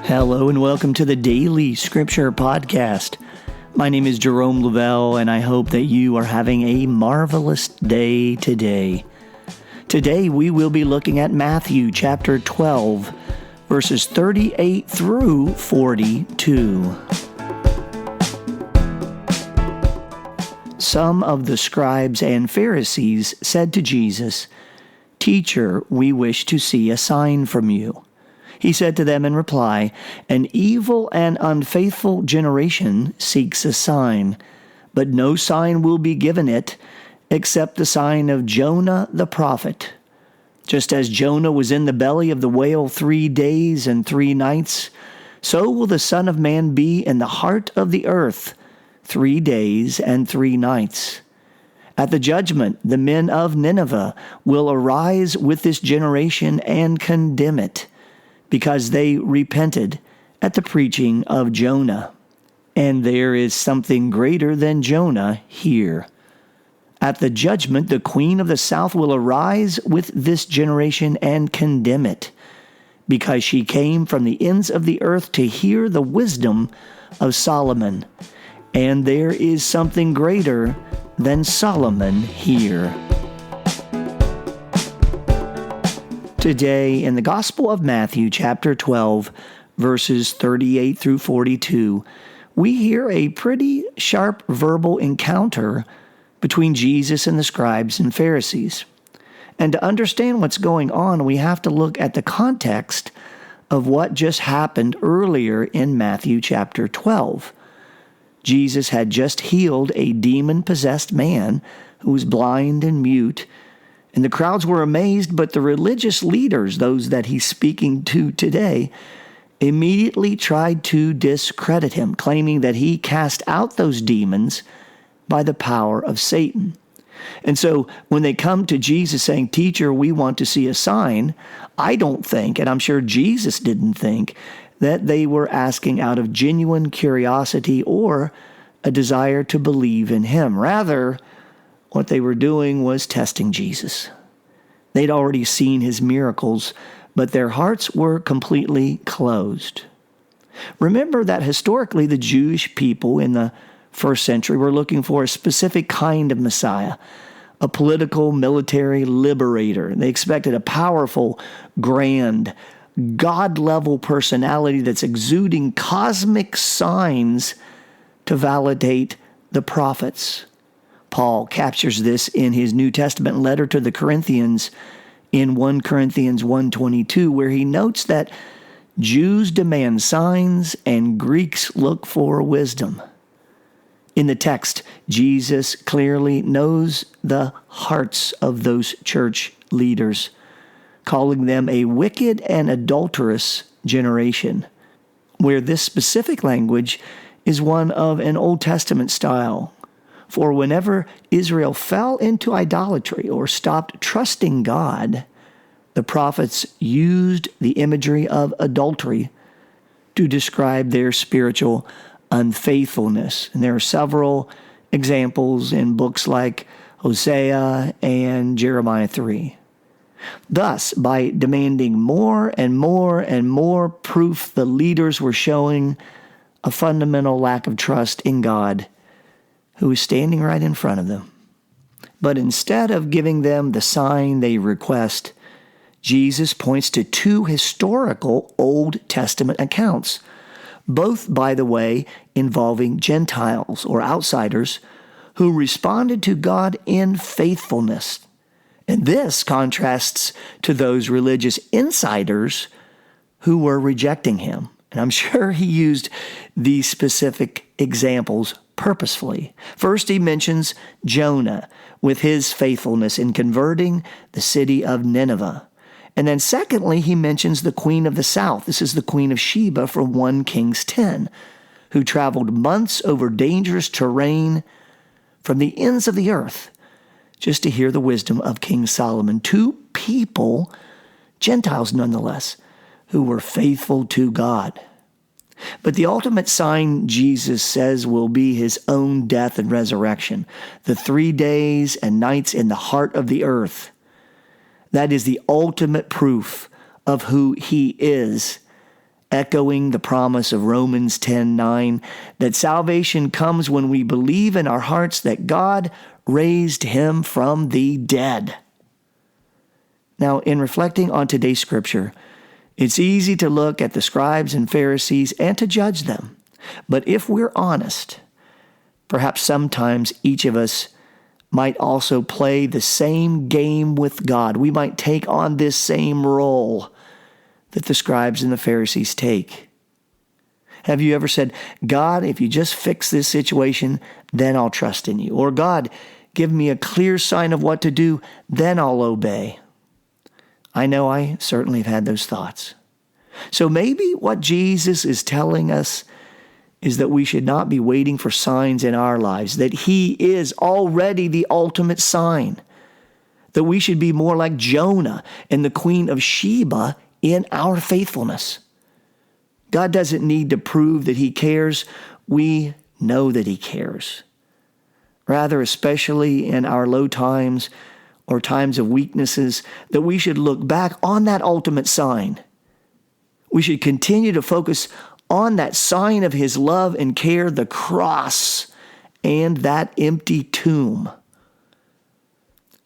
Hello and welcome to the Daily Scripture Podcast. My name is Jerome Lavelle, and I hope that you are having a marvelous day today. Today we will be looking at Matthew chapter 12, verses 38 through 42. Some of the scribes and Pharisees said to Jesus, "Teacher, we wish to see a sign from you." He said to them in reply, "An evil and unfaithful generation seeks a sign, but no sign will be given it except the sign of Jonah the prophet. Just as Jonah was in the belly of the whale 3 days and 3 nights, so will the Son of Man be in the heart of the earth 3 days and 3 nights. At the judgment, the men of Nineveh will arise with this generation and condemn it, because they repented at the preaching of Jonah. And there is something greater than Jonah here. At the judgment, the queen of the south will arise with this generation and condemn it, because she came from the ends of the earth to hear the wisdom of Solomon. And there is something greater than Solomon here." Today, in the Gospel of Matthew, chapter 12, verses 38 through 42, we hear a pretty sharp verbal encounter between Jesus and the scribes and Pharisees. And to understand what's going on, we have to look at the context of what just happened earlier in Matthew chapter 12. Jesus had just healed a demon-possessed man who was blind and mute, and the crowds were amazed, but the religious leaders, those that he's speaking to today, immediately tried to discredit him, claiming that he cast out those demons by the power of Satan. And so when they come to Jesus saying, "Teacher, we want to see a sign," I don't think, and I'm sure Jesus didn't think, that they were asking out of genuine curiosity or a desire to believe in him. Rather, what they were doing was testing Jesus. They'd already seen his miracles, but their hearts were completely closed. Remember that historically the Jewish people in the first century were looking for a specific kind of Messiah, a political, military liberator. They expected a powerful, grand, God-level personality that's exuding cosmic signs to validate the prophets. Paul captures this in his New Testament letter to the Corinthians in 1 Corinthians 1:22, where he notes that Jews demand signs and Greeks look for wisdom. In the text, Jesus clearly knows the hearts of those church leaders, calling them a wicked and adulterous generation, where this specific language is one of an Old Testament style. For whenever Israel fell into idolatry or stopped trusting God, the prophets used the imagery of adultery to describe their spiritual unfaithfulness. And there are several examples in books like Hosea and Jeremiah 3. Thus, by demanding more and more and more proof, the leaders were showing a fundamental lack of trust in God, who is standing right in front of them. But instead of giving them the sign they request, Jesus points to 2 historical Old Testament accounts, both, by the way, involving Gentiles or outsiders who responded to God in faithfulness. And this contrasts to those religious insiders who were rejecting him. And I'm sure he used these specific examples purposefully. First, he mentions Jonah with his faithfulness in converting the city of Nineveh. And then secondly, he mentions the queen of the south. This is the queen of Sheba from 1 Kings 10, who traveled months over dangerous terrain from the ends of the earth just to hear the wisdom of King Solomon. 2 people, Gentiles nonetheless, who were faithful to God. But the ultimate sign, Jesus says, will be his own death and resurrection, the 3 days and nights in the heart of the earth. That is the ultimate proof of who he is echoing the promise of Romans 10:9, that salvation comes when we believe in our hearts that God raised him from the dead. Now, in reflecting on today's scripture, it's easy to look at the scribes and Pharisees and to judge them. But if we're honest, perhaps sometimes each of us might also play the same game with God. We might take on this same role that the scribes and the Pharisees take. Have you ever said, God, if you just fix this situation, then I'll trust in you? Or God, give me a clear sign of what to do, then I'll obey. I know I certainly have had those thoughts. So maybe what Jesus is telling us is that we should not be waiting for signs in our lives, that he is already the ultimate sign, that we should be more like Jonah and the Queen of Sheba in our faithfulness. God doesn't need to prove that he cares. We know that he cares. Rather, especially in our low times or times of weaknesses, that we should look back on that ultimate sign. We should continue to focus on that sign of his love and care, the cross and that empty tomb.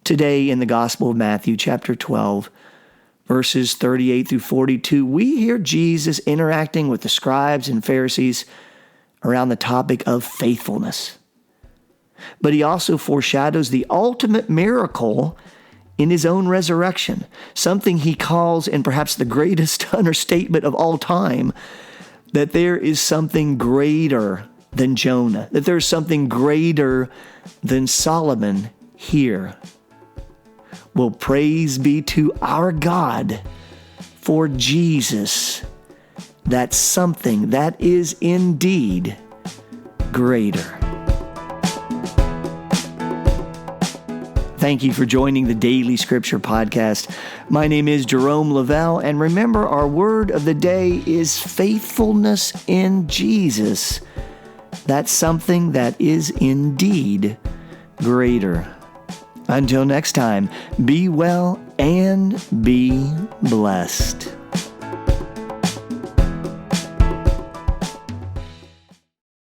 Today in the Gospel of Matthew, chapter 12, verses 38 through 42, we hear Jesus interacting with the scribes and Pharisees around the topic of faithfulness. But he also foreshadows the ultimate miracle in his own resurrection, something he calls, and perhaps the greatest understatement of all time, that there is something greater than Jonah, that there's something greater than Solomon here. Well, praise be to our God for Jesus. That's something that is indeed greater. Thank you for joining the Daily Scripture Podcast. My name is Jerome Lavelle, and remember, our word of the day is faithfulness in Jesus. That's something that is indeed greater. Until next time, be well and be blessed.